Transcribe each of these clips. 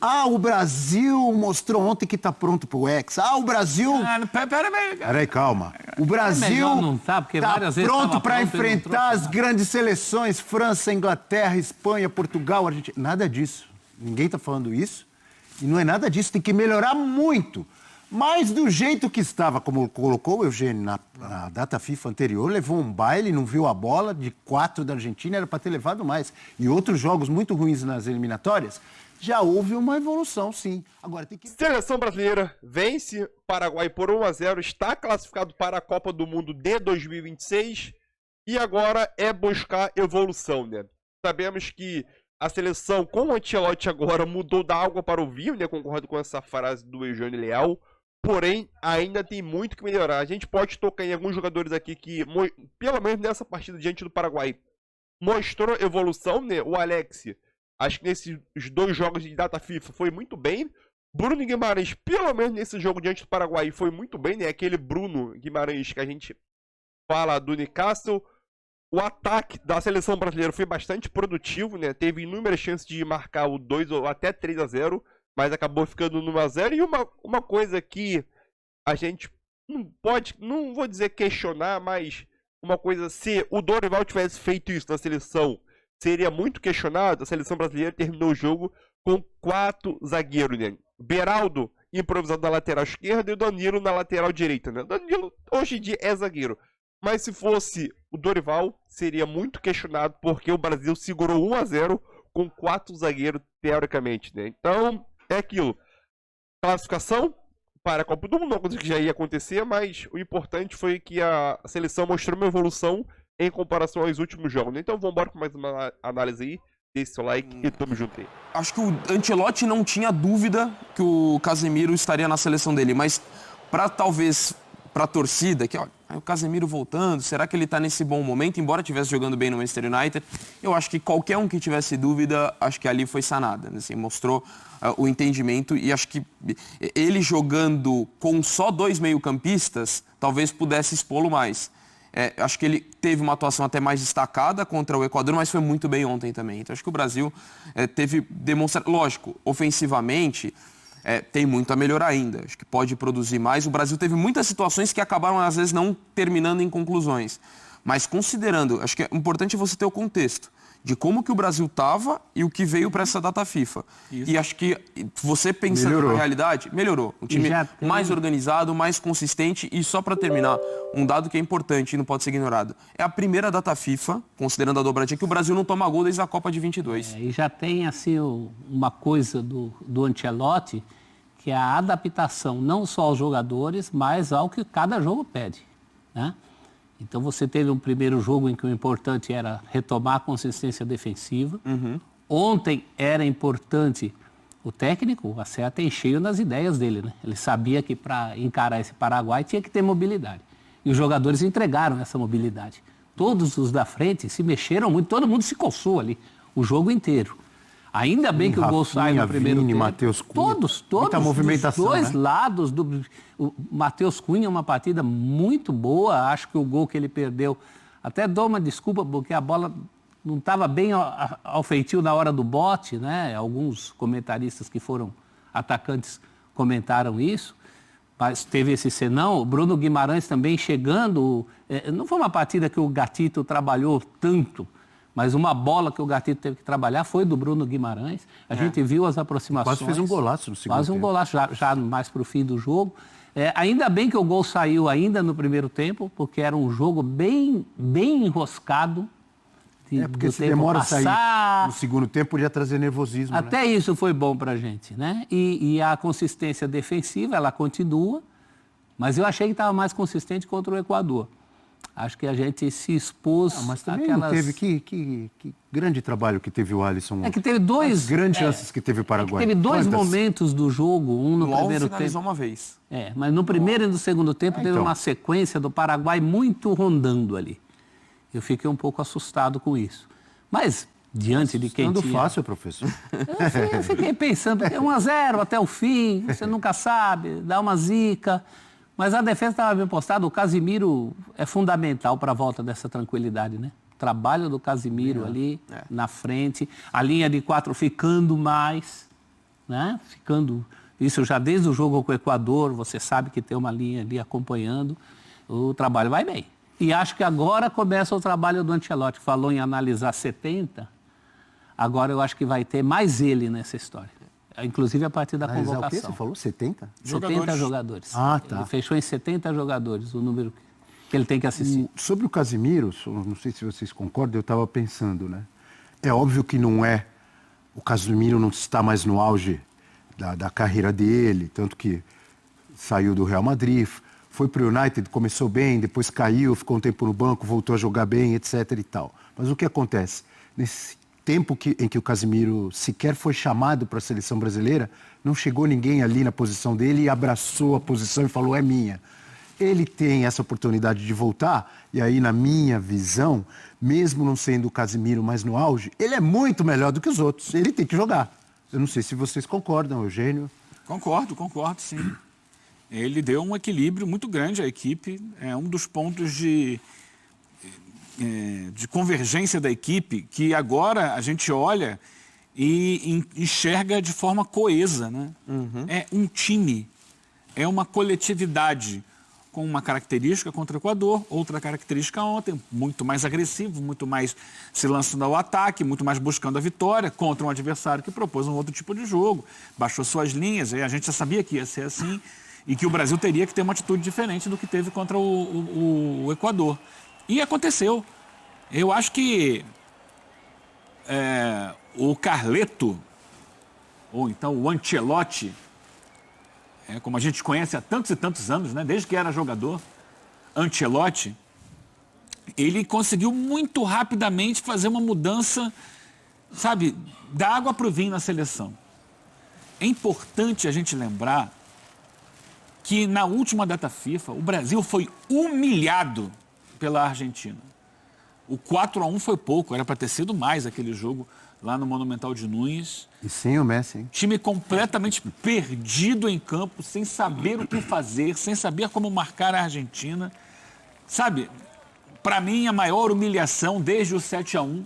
Ah, o Brasil mostrou ontem que tá pronto pro Hexa. Ah, o Brasil... Peraí, calma. O Brasil não tá, porque tá várias vezes pronto tava para pronto e não enfrentar trouxe as grandes seleções, França, Inglaterra, Espanha, Portugal, Argentina. Nada disso. Ninguém tá falando isso. E não é nada disso, tem que melhorar muito. Mas do jeito que estava, como colocou o Eugênio na data FIFA anterior, levou um baile, não viu a bola, de 4 da Argentina, era para ter levado mais. E outros jogos muito ruins nas eliminatórias, já houve uma evolução, sim. Agora tem que... Seleção brasileira vence o Paraguai por 1-0, está classificado para a Copa do Mundo de 2026 e agora é buscar evolução, né? Sabemos que a seleção com o Ancelotti agora mudou da água para o vinho, né? Concordo com essa frase do Eugênio Leal. Porém, ainda tem muito que melhorar. A gente pode tocar em alguns jogadores aqui que, pelo menos nessa partida diante do Paraguai, mostrou evolução, né? O Alex, acho que nesses 2 jogos de data FIFA foi muito bem. Bruno Guimarães, pelo menos nesse jogo diante do Paraguai, foi muito bem, né? Aquele Bruno Guimarães que a gente fala do Newcastle. O ataque da seleção brasileira foi bastante produtivo, né? Teve inúmeras chances de marcar o 2 ou até 3-0, mas acabou ficando no 1-0. E uma coisa que a gente não pode, não vou dizer questionar, mas uma coisa, se o Dorival tivesse feito isso na seleção, seria muito questionado. A seleção brasileira terminou o jogo com 4 zagueiros, né? Beraldo improvisado na lateral esquerda e o Danilo na lateral direita, né? Danilo hoje em dia é zagueiro. Mas se fosse o Dorival, seria muito questionado, porque o Brasil segurou 1-0 com 4 zagueiros, teoricamente, né? Então, é aquilo. Classificação para a Copa do Mundo, uma coisa que já ia acontecer, mas o importante foi que a seleção mostrou uma evolução em comparação aos últimos jogos, né? Então, vamos embora com mais uma análise aí. Deixe seu like e tamo junto aí. Acho que o Ancelotti não tinha dúvida que o Casemiro estaria na seleção dele, mas talvez para a torcida, que ó, o Casemiro voltando, será que ele está nesse bom momento? Embora estivesse jogando bem no Manchester United, eu acho que qualquer um que tivesse dúvida, acho que ali foi sanada, né? Assim, mostrou o entendimento e acho que ele jogando com só 2 meio-campistas, talvez pudesse expô-lo mais. Acho que ele teve uma atuação até mais destacada contra o Equador, mas foi muito bem ontem também. Então acho que o Brasil teve demonstrado, lógico, ofensivamente, tem muito a melhorar ainda. Acho que pode produzir mais. O Brasil teve muitas situações que acabaram, às vezes, não terminando em conclusões. Mas considerando, acho que é importante você ter o contexto de como que o Brasil estava e o que veio para essa data FIFA. Isso. E acho que você pensando na realidade, melhorou. Um time mais organizado, mais consistente. E só para terminar, um dado que é importante e não pode ser ignorado. É a primeira data FIFA, considerando a dobradinha, que o Brasil não toma gol desde a Copa de 22. E já tem assim uma coisa do Ancelotti, que é a adaptação não só aos jogadores, mas ao que cada jogo pede, né? Então você teve um primeiro jogo em que o importante era retomar a consistência defensiva. Ontem era importante o técnico, o Acerra tem cheio nas ideias dele, né? Ele sabia que para encarar esse Paraguai tinha que ter mobilidade. E os jogadores entregaram essa mobilidade. Todos os da frente se mexeram muito, todo mundo se coçou ali, o jogo inteiro. Ainda bem que o gol sai no primeiro tempo. Matheus Cunha. Todos, muita movimentação, dos 2 né? lados. O Matheus Cunha é uma partida muito boa. Acho que o gol que ele perdeu, até dou uma desculpa, porque a bola não estava bem ao feitio na hora do bote, né? Alguns comentaristas que foram atacantes comentaram isso. Mas teve esse senão. O Bruno Guimarães também chegando. Não foi uma partida que o Gatito trabalhou tanto, mas uma bola que o Gatito teve que trabalhar foi do Bruno Guimarães. A gente viu as aproximações. Quase fez um golaço no segundo tempo. Quase um golaço, já mais para o fim do jogo. Ainda bem que o gol saiu ainda no primeiro tempo, porque era um jogo bem enroscado. Porque se demora a sair no segundo tempo, podia trazer nervosismo. Até isso foi bom para a gente, né? E a consistência defensiva, ela continua, mas eu achei que estava mais consistente contra o Equador. Acho que a gente se expôs mas também não teve, que grande trabalho que teve o Alisson. É que teve 2... As grandes chances que teve o Paraguai. Teve 2 momentos do jogo, um no primeiro tempo. uma vez. Mas no primeiro e no segundo tempo teve uma sequência do Paraguai muito rondando ali. Eu fiquei um pouco assustado com isso. Mas, diante de quem tinha... fácil, professor. Eu fiquei pensando, porque 1-0 até o fim, você nunca sabe, dá uma zica... Mas a defesa estava bem postada, o Casemiro é fundamental para a volta dessa tranquilidade, né? O trabalho do Casemiro ali na frente, a linha de 4 ficando mais, né? Ficando, isso já desde o jogo com o Equador, você sabe que tem uma linha ali acompanhando, o trabalho vai bem. E acho que agora começa o trabalho do Ancelotti, falou em analisar 70, agora eu acho que vai ter mais ele nessa história. Inclusive a partir da convocação. O quê? Você falou 70? 70 jogadores. Ah, tá. Ele fechou em 70 jogadores, o número que ele tem que assistir. Sobre o Casemiro, não sei se vocês concordam, eu estava pensando, né? É óbvio que não é... O Casemiro não está mais no auge da carreira dele, tanto que saiu do Real Madrid, foi para o United, começou bem, depois caiu, ficou um tempo no banco, voltou a jogar bem, etc. e tal. Mas o que acontece? Nesse tempo em que o Casemiro sequer foi chamado para a seleção brasileira, não chegou ninguém ali na posição dele e abraçou a posição e falou, é minha. Ele tem essa oportunidade de voltar, e aí, na minha visão, mesmo não sendo o Casemiro mais no auge, ele é muito melhor do que os outros. Ele tem que jogar. Eu não sei se vocês concordam, Eugênio. Concordo, sim. Ele deu um equilíbrio muito grande à equipe. É um dos pontos de convergência da equipe que agora a gente olha e enxerga de forma coesa, né? É um time, é uma coletividade com uma característica contra o Equador, outra característica ontem, muito mais agressivo, muito mais se lançando ao ataque, muito mais buscando a vitória contra um adversário que propôs um outro tipo de jogo, baixou suas linhas, e a gente já sabia que ia ser assim e que o Brasil teria que ter uma atitude diferente do que teve contra o Equador. E aconteceu. Eu acho que o Carleto, ou então o Ancelotti, como a gente conhece há tantos e tantos anos, né? Desde que era jogador, Ancelotti, ele conseguiu muito rapidamente fazer uma mudança, sabe, da água para o vinho na seleção. É importante a gente lembrar que na última data FIFA, o Brasil foi humilhado pela Argentina. O 4-1 foi pouco, era para ter sido mais aquele jogo lá no Monumental de Núñez. E sem o Messi, hein? Time completamente perdido em campo, sem saber o que fazer, sem saber como marcar a Argentina. Sabe, para mim, a maior humilhação desde o 7-1,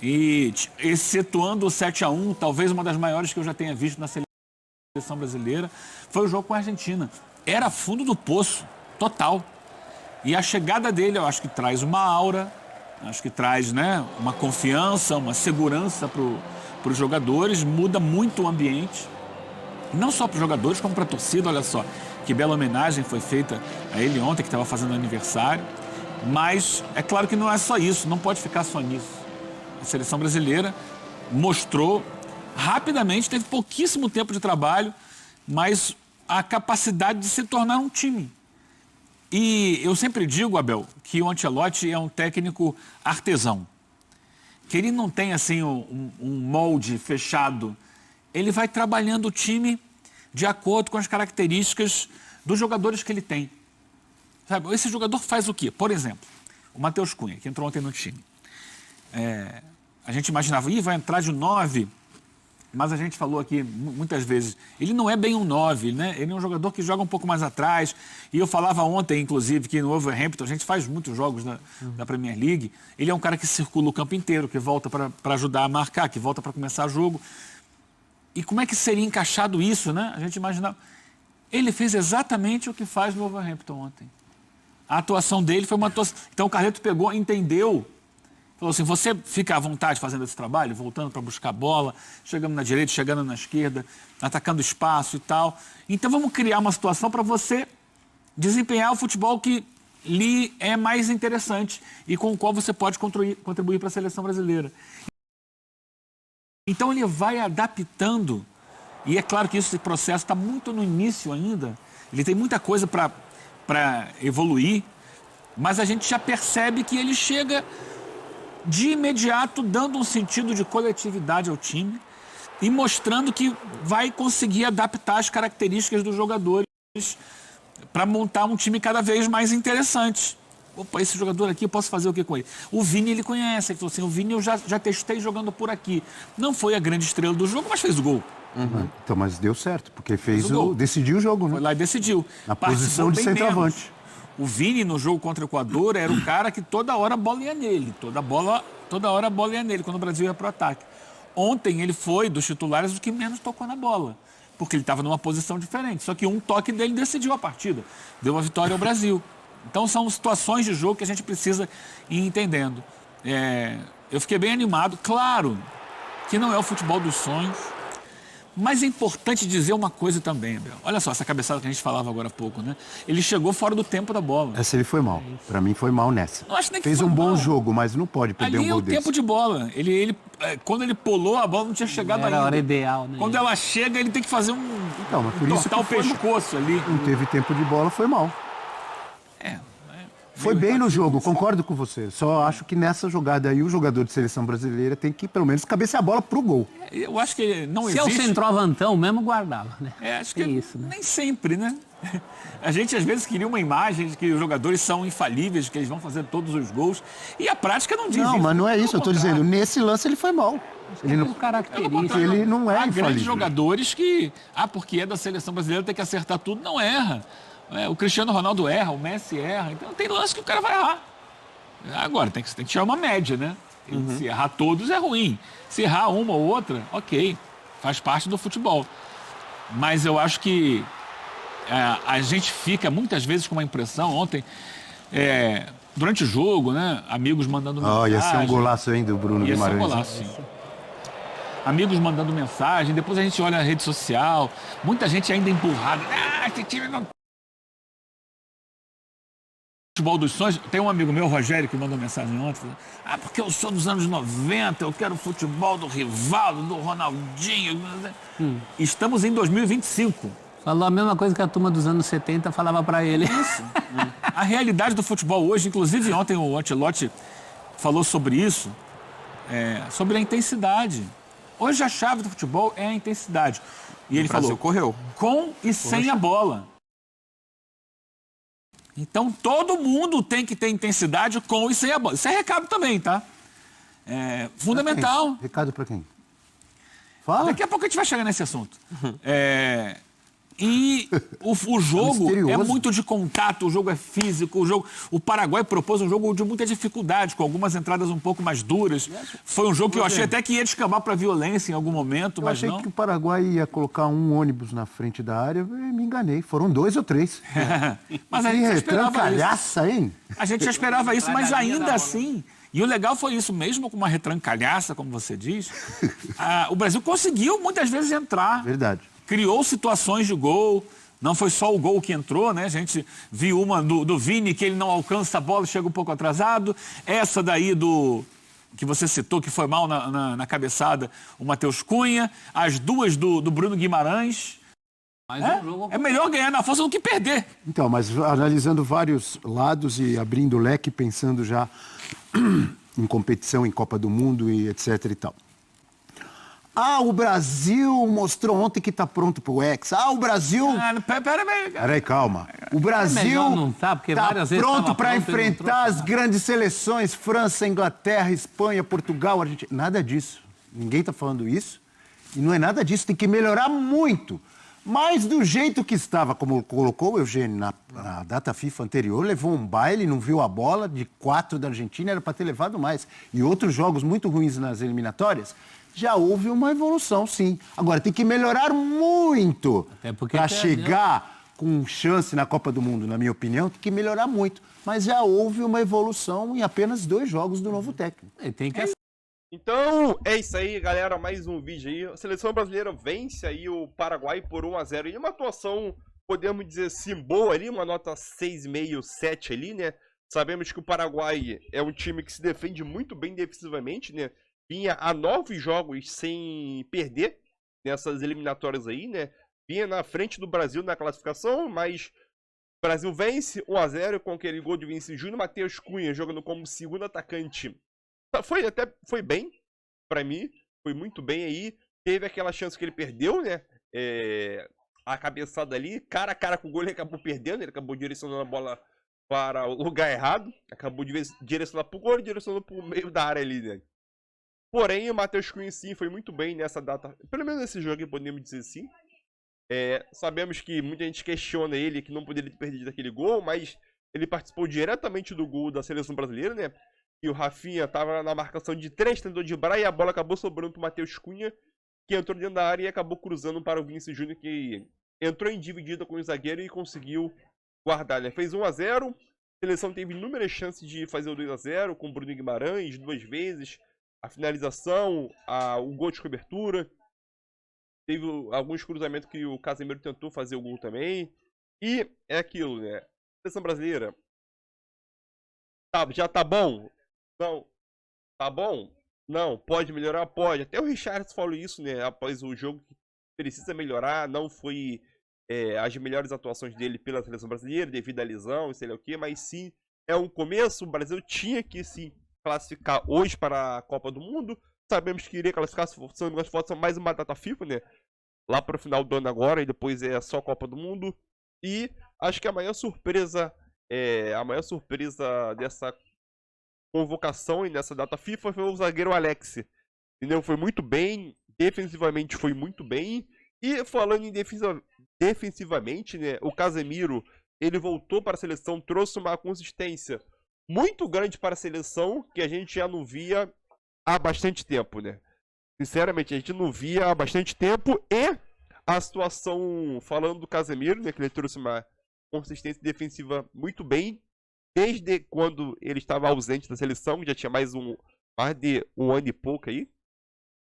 e excetuando o 7-1, talvez uma das maiores que eu já tenha visto na seleção brasileira, foi o jogo com a Argentina. Era fundo do poço, total. E a chegada dele, eu acho que traz uma aura, acho que traz, né, uma confiança, uma segurança para os jogadores, muda muito o ambiente, não só para os jogadores, como para a torcida. Olha só, que bela homenagem foi feita a ele ontem, que estava fazendo aniversário. Mas é claro que não é só isso, não pode ficar só nisso. A seleção brasileira mostrou rapidamente, teve pouquíssimo tempo de trabalho, mas a capacidade de se tornar um time. E eu sempre digo, Abel, que o Ancelotti é um técnico artesão. Que ele não tem, assim, um molde fechado. Ele vai trabalhando o time de acordo com as características dos jogadores que ele tem. Sabe, esse jogador faz o quê? Por exemplo, o Matheus Cunha, que entrou ontem no time. A gente imaginava, vai entrar de 9... Mas a gente falou aqui muitas vezes, ele não é bem um 9, né? Ele é um jogador que joga um pouco mais atrás. E eu falava ontem, inclusive, que no Wolverhampton, a gente faz muitos jogos da Premier League, ele é um cara que circula o campo inteiro, que volta para ajudar a marcar, que volta para começar o jogo. E como é que seria encaixado isso, né? A gente imaginava. Ele fez exatamente o que faz no Wolverhampton ontem. A atuação dele foi uma atuação... Então o Carleto pegou, entendeu... Falou assim, você fica à vontade fazendo esse trabalho, voltando para buscar a bola, chegando na direita, chegando na esquerda, atacando espaço e tal. Então vamos criar uma situação para você desempenhar o futebol que lhe é mais interessante e com o qual você pode contribuir para a seleção brasileira. Então ele vai adaptando, e é claro que esse processo está muito no início ainda, ele tem muita coisa para evoluir, mas a gente já percebe que ele chega... de imediato dando um sentido de coletividade ao time e mostrando que vai conseguir adaptar as características dos jogadores para montar um time cada vez mais interessante. Opa, esse jogador aqui, eu posso fazer o que com ele? O Vini, ele conhece, ele falou assim, o Vini eu já testei jogando por aqui. Não foi a grande estrela do jogo, mas fez o gol. Então, mas deu certo, porque decidiu o jogo, né? Foi lá e decidiu. Na posição de centroavante. O Vini, no jogo contra o Equador, era o cara que toda hora a bola ia nele. Toda hora a bola ia nele, quando o Brasil ia para o ataque. Ontem ele foi, dos titulares, o que menos tocou na bola, porque ele estava numa posição diferente. Só que um toque dele decidiu a partida, deu uma vitória ao Brasil. Então são situações de jogo que a gente precisa ir entendendo. Eu fiquei bem animado, claro que não é o futebol dos sonhos, mas é importante dizer uma coisa também, Abel. Olha só, essa cabeçada que a gente falava agora há pouco, né? Ele chegou fora do tempo da bola. Essa ele foi mal. Pra mim foi mal nessa. Não acho nem que Fez foi um bom mal. jogo, mas não pode perder Ali um é gol o tempo desse. de bola. Quando ele pulou, a bola não tinha chegado Era ainda. a hora ideal, né? Quando ela chega, ele tem que fazer Então, mas por isso tortar o que foi mal. pescoço ali. Não teve tempo de bola, foi mal. Foi bem no jogo, concordo com você. Só acho que nessa jogada aí o jogador de seleção brasileira tem que pelo menos cabecear a bola pro gol. Eu acho que não Se é o existe... centroavantão mesmo, guardava, né? acho que É isso, né? nem sempre, né? A gente às vezes queria uma imagem de que os jogadores são infalíveis, que eles vão fazer todos os gols. E a prática não diz isso. Não, mas não é isso. Eu tô Pelo dizendo, contrário. nesse lance ele foi mal. Ele não, Característica. ele não é Há grandes infalível. jogadores que, porque é da seleção brasileira, tem que acertar tudo, não erra. O Cristiano Ronaldo erra, o Messi erra. Então tem lance que o cara vai errar. Agora, tem que tirar uma média, né? Se errar todos é ruim. Se errar uma ou outra, ok. Faz parte do futebol. Mas eu acho que a gente fica muitas vezes com uma impressão. Ontem, durante o jogo, né? Amigos mandando mensagem. Ia ser um golaço aí do Bruno Ia ser um Guimarães. golaço, sim. Amigos mandando mensagem, depois a gente olha na rede social, muita gente ainda empurrada. Esse time não... Futebol dos sonhos. Tem um amigo meu, o Rogério, que mandou mensagem ontem. Falou, porque eu sou dos anos 90, eu quero o futebol do Rivaldo, do Ronaldinho. Estamos em 2025. Falou a mesma coisa que a turma dos anos 70 falava pra ele. A realidade do futebol hoje, inclusive ontem o Ancelotti falou sobre isso, sobre a intensidade. Hoje a chave do futebol é a intensidade. E ele O Brasil falou, correu. com e sem a bola. Então todo mundo tem que ter intensidade com e sem a bola. Isso é recado também, tá? Fundamental. Recado pra quem? Fala. Daqui a pouco a gente vai chegar nesse assunto. E o jogo misterioso. é muito de contato, o jogo é físico, o Paraguai propôs um jogo de muita dificuldade, com algumas entradas um pouco mais duras. Foi um jogo que eu achei até que ia descambar para violência em algum momento, Eu mas achei não. que o Paraguai ia colocar um ônibus na frente da área e me enganei. Foram 2 ou 3. Mas a gente já esperava isso. Retrancalhaça, hein? A gente já esperava isso, mas ainda assim... E o legal foi isso, mesmo com uma retrancalhaça, como você diz, o Brasil conseguiu muitas vezes entrar. Verdade. Criou situações de gol, não foi só o gol que entrou, né? A gente viu uma do Vini, que ele não alcança a bola, chega um pouco atrasado. Essa daí que você citou, que foi mal na cabeçada, o Matheus Cunha. As duas do Bruno Guimarães. Mas o jogo... É melhor ganhar na força do que perder. Então, mas analisando vários lados e abrindo o leque, pensando já em competição, em Copa do Mundo e etc e tal. O Brasil mostrou ontem que está pronto para o Hexa. O Brasil... Pera. Peraí, calma. O Brasil melhor não tá, porque várias vezes pronto tava para pronto e não enfrentar trouxe as nada. grandes seleções, França, Inglaterra, Espanha, Portugal, Argentina. Nada disso. Ninguém está falando isso. E não é nada disso. Tem que melhorar muito. Mas do jeito que estava, como colocou o Eugênio na data FIFA anterior, levou um baile, não viu a bola, de 4 da Argentina, era para ter levado mais. E outros jogos muito ruins nas eliminatórias, já houve uma evolução, sim. Agora, tem que melhorar muito Até porque para perdeu. chegar com chance na Copa do Mundo, na minha opinião, tem que melhorar muito. Mas já houve uma evolução em apenas 2 jogos do novo técnico. Ele tem que Então, é isso aí, galera. Mais um vídeo aí. A seleção brasileira vence aí o Paraguai por 1-0. E uma atuação, podemos dizer assim, boa ali, uma nota 6,5, 7 ali, né? Sabemos que o Paraguai é um time que se defende muito bem defensivamente, né? Vinha a 9 jogos sem perder nessas eliminatórias aí, né? Vinha na frente do Brasil na classificação, mas o Brasil vence 1-0 com aquele gol de Vinícius Júnior. Matheus Cunha jogando como segundo atacante. Foi bem, pra mim, foi muito bem aí. Teve aquela chance que ele perdeu, né? A cabeçada ali, cara a cara com o gol, ele acabou perdendo, ele acabou direcionando a bola para o lugar errado. Acabou de direcionar pro gol e direcionou pro meio da área ali, né? Porém, o Matheus Cunha sim foi muito bem nessa data, pelo menos nesse jogo, podemos dizer assim. Sabemos que muita gente questiona ele, que não poderia ter perdido aquele gol, mas ele participou diretamente do gol da seleção brasileira, né? E o Rafinha tava na marcação de 3, tentou driblar e a bola acabou sobrando pro Matheus Cunha, que entrou dentro da área e acabou cruzando para o Vinícius Júnior, que entrou em dividida com o zagueiro e conseguiu guardar, né? Fez 1-0, a seleção teve inúmeras chances de fazer o 2-0, com o Bruno Guimarães 2 vezes, a finalização, o gol de cobertura. Teve alguns cruzamentos que o Casemiro tentou fazer o gol também. E é aquilo, né? A seleção brasileira já tá bom? Não. Tá bom? Não. Pode melhorar? Pode. Até o Richarlison falou isso, né? Após o jogo, que precisa melhorar. Não foi as melhores atuações dele pela seleção brasileira, devido à lesão, sei lá o quê. Mas sim, é um começo. O Brasil tinha que se classificar hoje para a Copa do Mundo. Sabemos que iria classificar se fosse mais uma data FIFA, né? Lá para o final do ano agora, e depois é só a Copa do Mundo. E acho que a maior surpresa dessa convocação e nessa data FIFA foi o zagueiro Alex. Entendeu? Foi muito bem, defensivamente foi muito bem. E falando em defensivamente, né? O Casemiro, ele voltou para a seleção, trouxe uma consistência muito grande para a seleção, que a gente já não via há bastante tempo, né? Sinceramente, a gente não via há bastante tempo. E a situação, falando do Casemiro, né, que ele trouxe uma consistência defensiva muito bem, desde quando ele estava ausente da seleção, já tinha mais de um ano e pouco aí,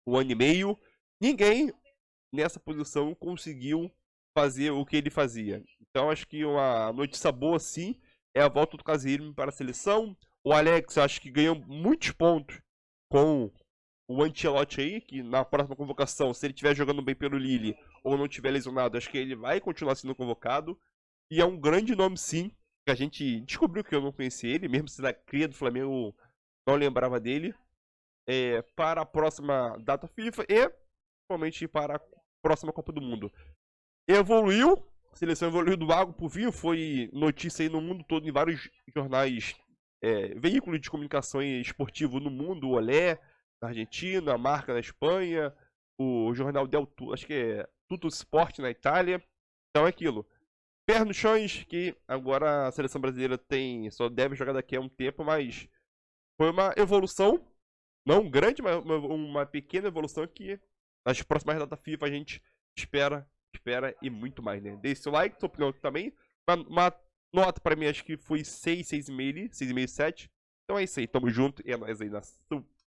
1 ano e meio. Ninguém nessa posição conseguiu fazer o que ele fazia. Então acho que uma notícia boa, sim, é a volta do Casemiro para a seleção. O Alex, acho que ganhou muitos pontos com o Ancelotti aí, que na próxima convocação, se ele estiver jogando bem pelo Lille ou não estiver lesionado, acho que ele vai continuar sendo convocado. E é um grande nome, sim, que a gente descobriu, que eu não conhecia ele, mesmo se da cria do Flamengo não lembrava dele, para a próxima data FIFA e principalmente para a próxima Copa do Mundo. Evoluiu, a seleção evoluiu do água pro vinho, foi notícia aí no mundo todo, em vários jornais, veículos de comunicação esportivo no mundo, o Olé na Argentina, a Marca na Espanha, o jornal acho que é Tutto Sport na Itália. Então é aquilo. Pé no chões, que agora a seleção brasileira só deve jogar daqui a um tempo, mas foi uma evolução, não grande, mas uma pequena evolução que nas próximas datas FIFA a gente espera e muito mais, né? Deixe seu like, sua opinião também. Uma nota pra mim, acho que foi 6,5, 7. Então é isso aí, tamo junto e é nóis aí, nação.